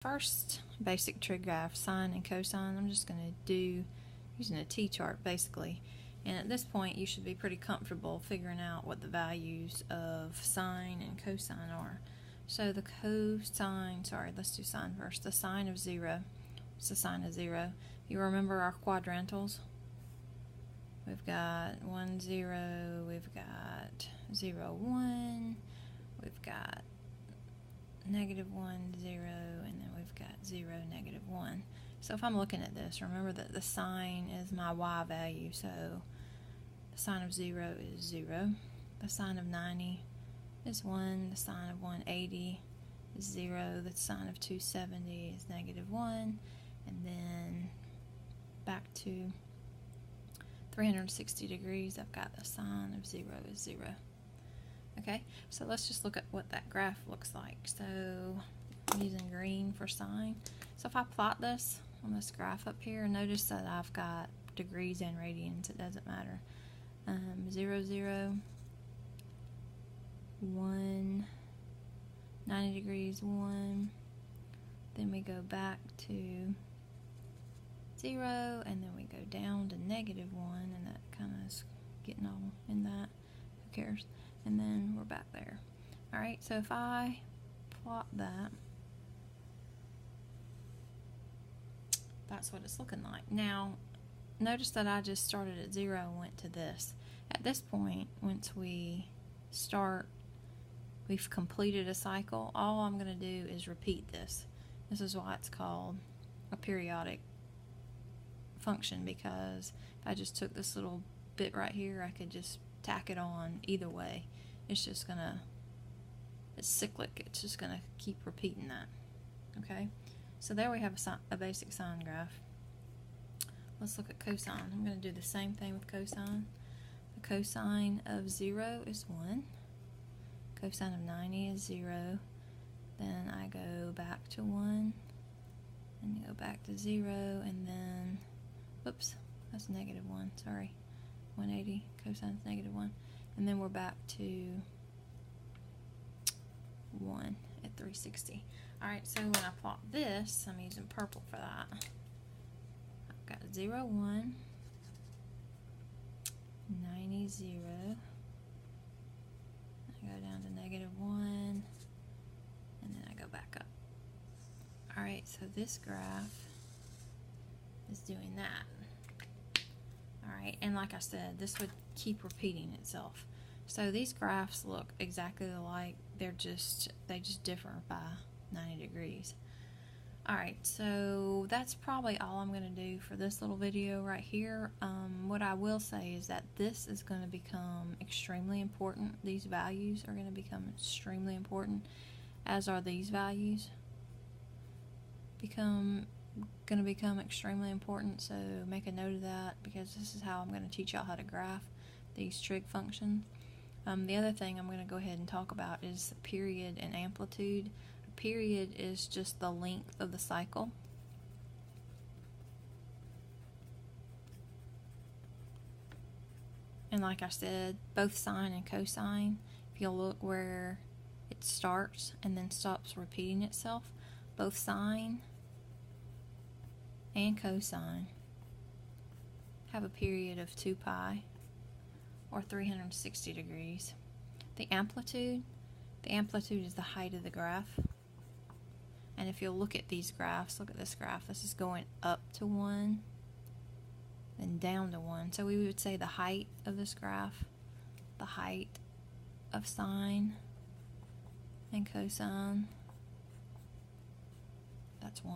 First basic trig graph, sine and cosine, I'm just going to do using a t-chart basically. And at this point you should be pretty comfortable figuring out what the values of sine and cosine are. So the let's do sine first. The sine of 0, what's the sine of 0? You remember our quadrantals? We've got 1, 0, we've got 0, 1, we've got negative 1, 0, and then we've got 0, negative 1. So if I'm looking at this, remember that the sine is my y value, so the sine of 0 is 0, the sine of 90 is 1, the sine of 180 is 0, the sine of 270 is negative 1, and then back to 360 degrees, I've got the sine of 0 is 0. Okay, so let's just look at what that graph looks like. So I'm using green for sine. So if I plot this on this graph up here, notice that I've got degrees and radians, it doesn't matter. 0, 0, 1, 90 degrees, 1, then we go back to 0, and then we go down to negative 1, and that kind of is getting all in that, who cares? And then we're back there. Alright, so if I plot that, that's what it's looking like. Now, notice that I just started at 0 and went to this. At this point, once we start, we've completed a cycle, all I'm going to do is repeat this. This is why it's called a periodic function, because if I just took this little bit right here, I could just tack it on either way. It's just gonna, it's cyclic, it's just gonna keep repeating that. Okay, so there we have a basic sine graph. Let's look at cosine. I'm gonna do the same thing with cosine. The cosine of 0 is 1, cosine of 90 is 0, then I go back to 1, and go back to 0, and then, whoops, that's negative 1, sorry. 180, cosine is negative 1, and then we're back to 1 at 360. Alright, so when I plot this, I'm using purple for that. I've got 0, 1, 90, 0, I go down to negative 1, and then I go back up. Alright, so this graph is doing that. Alright, and like I said, this would keep repeating itself. So these graphs look exactly alike, they just differ by 90 degrees. Alright, so that's probably all I'm going to do for this little video right here. What I will say is that this is going to become extremely important. These values are going to become extremely important, as are these values going to become extremely important, so make a note of that, because this is how I'm going to teach y'all how to graph these trig functions. The other thing I'm going to go ahead and talk about is period and amplitude. A period is just the length of the cycle. And like I said, both sine and cosine, if you'll look where it starts and then stops repeating itself, both sine and cosine have a period of 2 pi or 360 degrees. The amplitude is the height of the graph. And if you'll look at these graphs, look at this graph, this is going up to 1, then down to 1. So we would say the height of this graph, the height of sine and cosine, that's 1.